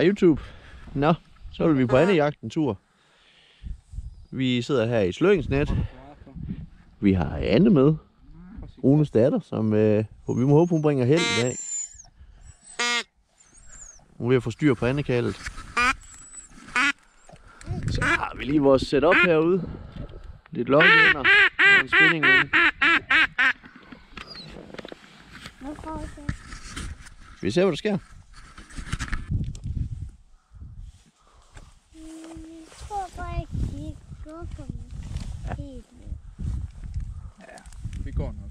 Hej YouTube. Nå, så vil vi på andejagt en tur. Vi sidder her i Sløringsnet. Vi har Anne med. Runes datter, som vi må håbe, hun bringer held i dag. Hun er ved at få styr på andekaldet. Så har vi lige vores setup herude. Lidt løgvinder og en spinningring. Skal vi se, hvad der sker? Jeg tror bare ikke, de går på mig. Ja, det går nok.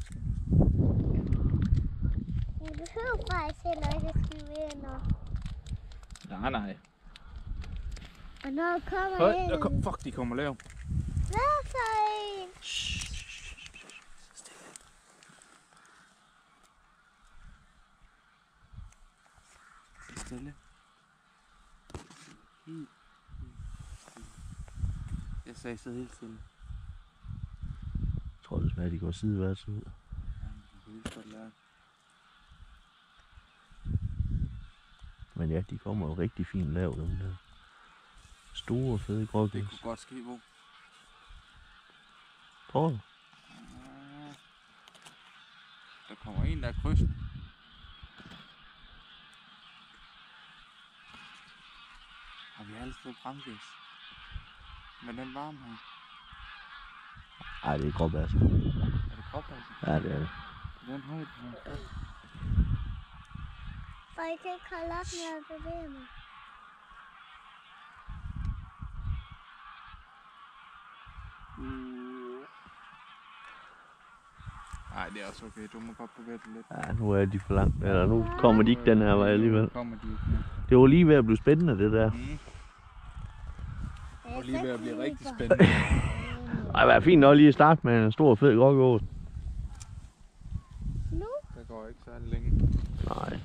Jeg behøver faktisk heller ikke at skrive ind. Nej. Og når kommer Hold, ind... fuck, de kommer lav. Hvad så en? Stille. Jeg sagde så helt stille. Jeg tror desværre, de går sideværts ud. Men ja, de kommer jo rigtig fint lav, dem der. Store, fede grågæs. Det kunne godt ske, hvor. Prøv du? Der kommer en, der er krydsen. Og vi har alle stået fremgæs. Men den varme her. Ej, det er gråbærser. Er det krop, altså? Ja, det er det. Den højde her. Og jeg kan ikke holde op med at bevæge mig. Nej, det er også okay. Du må godt bevæge dig lidt. Ja, nu er de for langt. Eller nu kommer de ikke den her vej alligevel. Kommer de ikke mere. Det var lige ved at blive spændende, det der. Det var lige ved at blive rigtig spændende. Ej, det var fint nok lige at starte med en stor, fed grågæs. Nu? Der går ikke så længe. Nej.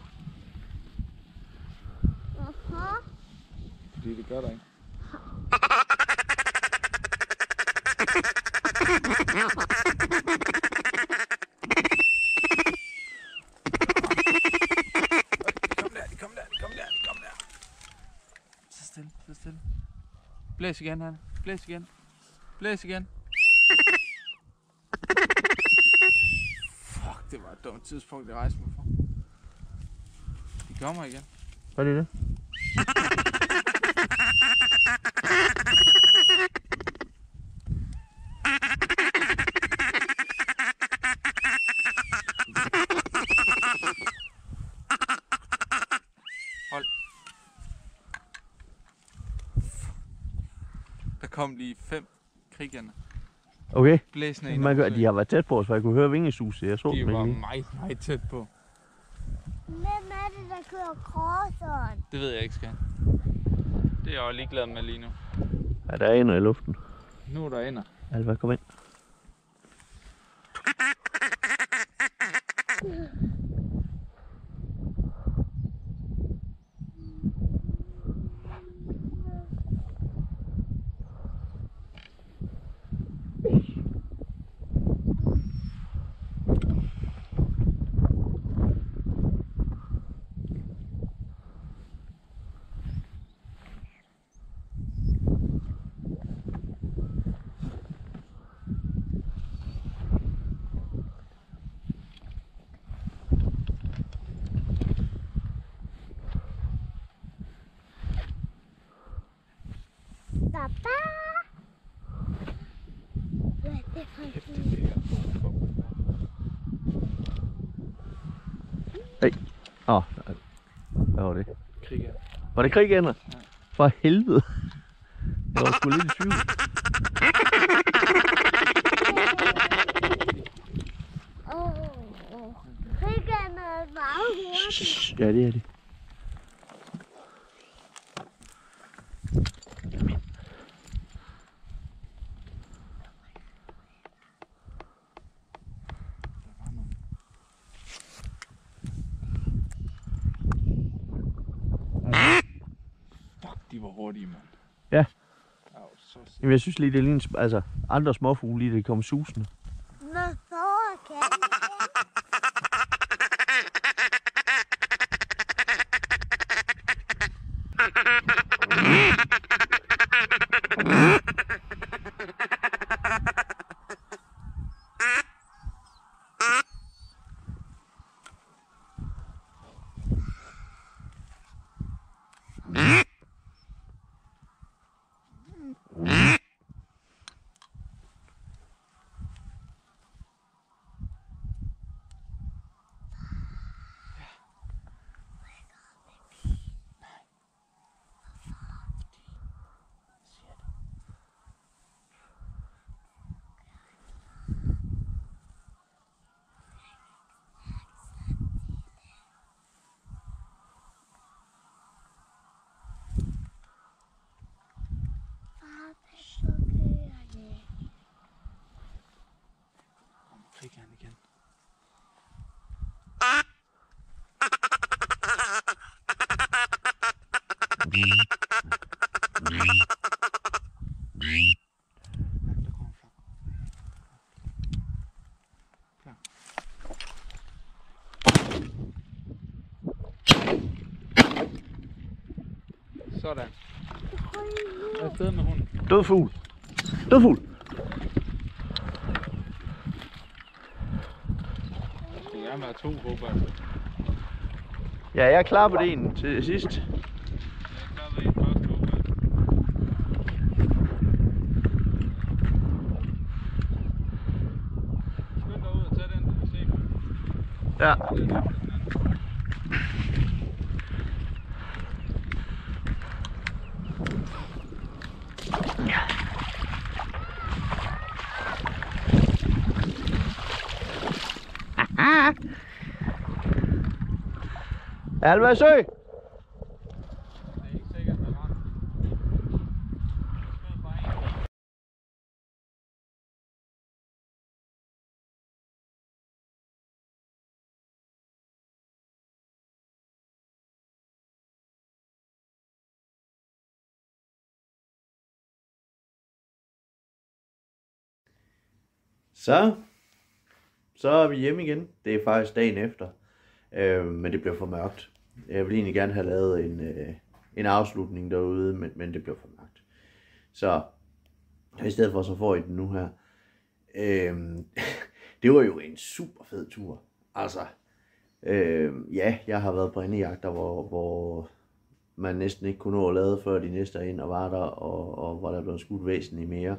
Aha. Fordi det gør der ikke. Kom der. Så stille. Blæs igen, Hanne. Blæs igen. Fuck, det var et dumt tidspunkt, jeg rejste mig for. De kommer igen. Hvad er det? Hold. Der kom lige 5 krigerne. Okay. Blæsende ind. De har været tæt på os, for jeg kunne høre vingesuset. Jeg så De dem var ikke. meget tæt på. Hvem er det, der kører crosseren? Det ved jeg ikke, skal. Det er jeg jo ligeglad med lige nu. Ja, der er ender i luften. Nu er der ender. Alva, kom ind. Papa! Hvad er det for en lyd? Hvad var det? Kriger. Var det krigender? Ja. For helvede. Jeg var sgu lidt i tvivl. Kriggerne er meget hurtigt. Ja, det er de. Fuck, de var hurtige, mand. Ja. Så Jamen, jeg synes lige, det ligner altså, andre småfugle lige, det kommer susende. Hvad så kan Sådan. Afsted med hunden. Død fugl. Død fugl. Der skulle gerne være 2, håber jeg. Ja, jeg klappede en til sidst. Jeg klappede en først, håber jeg. Skynd dig ud og tag den, du kan se på. Ja. Alvasø! Det er ikke sikkert, at man rammer. Skød fra en. Så er vi hjemme igen. Det er faktisk dagen efter. Men det blev for mørkt. Jeg ville egentlig gerne have lavet en afslutning derude, men det blev for mørkt. Så i stedet for, så får I den nu her. Det var jo en super fed tur. Altså, ja, jeg har været på andejagter, hvor man næsten ikke kunne nå at lade, før de næste er ind og var der, og hvor der blev skudt væsentligt mere.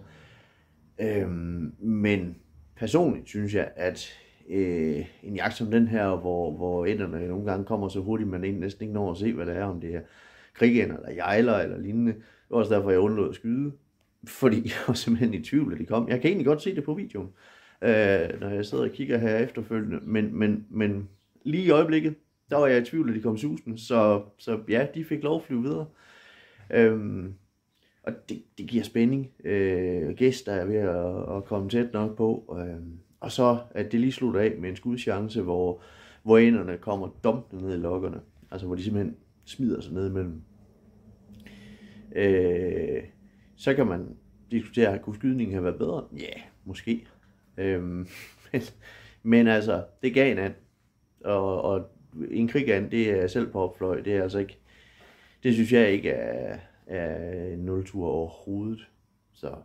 Men personligt synes jeg, at en jagt som den her, hvor ænderne nogle gange kommer så hurtigt, man næsten ikke når at se, hvad det er, om det er krigænder eller jejler eller lignende. Det var også derfor, jeg undlod at skyde, fordi jeg var simpelthen i tvivl, at de kom. Jeg kan egentlig godt se det på videoen, når jeg sidder og kigger her efterfølgende, men lige i øjeblikket, der var jeg i tvivl, at de kom susende, så ja, de fik lov at flyve videre. Og det giver spænding. Gæster er ved at komme tæt nok på. Og så at det lige slutter af med en skudchance, hvor ænderne kommer dumpende ned i lokkerne. Altså hvor de simpelthen smider sig ned imellem. Så kan man diskutere, kunne skydningen have været bedre? Ja, måske. Men altså, det gav en and. Og en krigand, det er selv på opfløj. Det er altså ikke, det synes jeg ikke er en 0-tur overhovedet. Så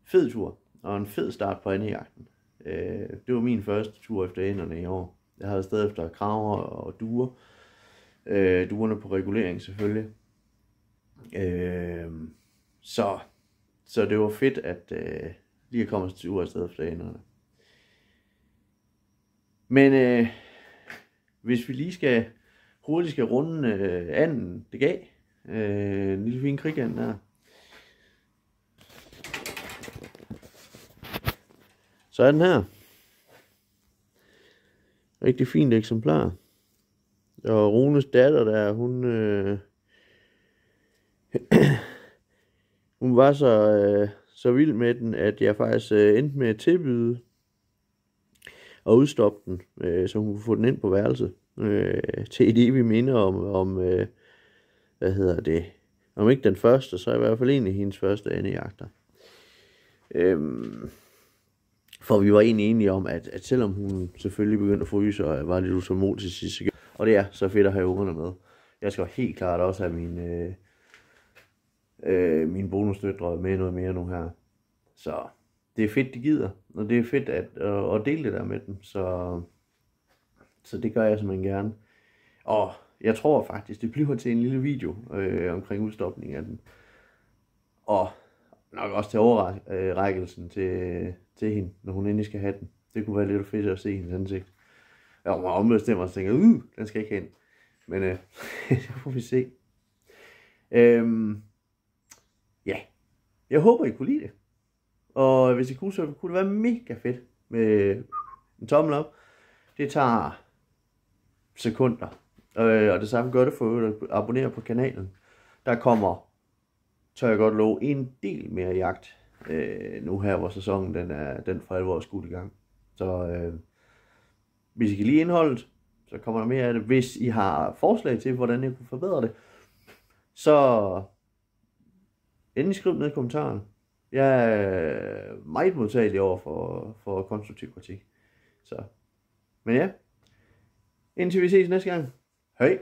fed tur, og en fed start på andejagten. Det var min første tur efter ænderne i år. Jeg havde stadig efter kraver og duer. Duerne på regulering selvfølgelig. Så det var fedt at lige at komme til tur afsted efter ænderne. Men hvis vi lige hurtigt skal runde anden, det gav. En lille fin krigand der. Så er den her. Rigtig fint eksemplar. Og Runes datter der, hun var så vild med den, at jeg faktisk endte med at tilbyde og udstoppe den, så hun kunne få den ind på værelset. Til et evigt minde om hvad hedder det, om ikke den første, så i hvert fald en af hendes første andejagter. For vi var egentlig enige om, at selvom hun selvfølgelig begyndte at fryse og var lidt utålmodig til sidst, og det er så fedt at have ungerne med. Jeg skal helt klart også have mine bonusdøtre med noget mere nu her. Så det er fedt, de gider, og det er fedt at dele det der med dem, så det gør jeg simpelthen gerne. Og jeg tror faktisk, det bliver til en lille video omkring udstopning af den. Og nok også til overrækkelsen til hende, når hun endelig skal have den. Det kunne være lidt fedt at se hendes ansigt. Jeg var ombestemt og tænkte, den skal ikke hen. Men det får vi se. Ja, jeg håber, I kunne lide det. Og hvis I kunne, så kunne det være mega fedt med en tommel op. Det tager sekunder. Og det samme gør det for at abonnere på kanalen. Der kommer, tør jeg godt love, en del mere jagt nu her, hvor sæsonen den for alvor skudt i gang. Så hvis I kan lide indholdet, så kommer der mere af det. Hvis I har forslag til, hvordan jeg kunne forbedre det, så endelig skriv ned i kommentarerne. Jeg er meget modtagelig over for konstruktiv kritik. Så. Men ja, indtil vi ses næste gang. Hej!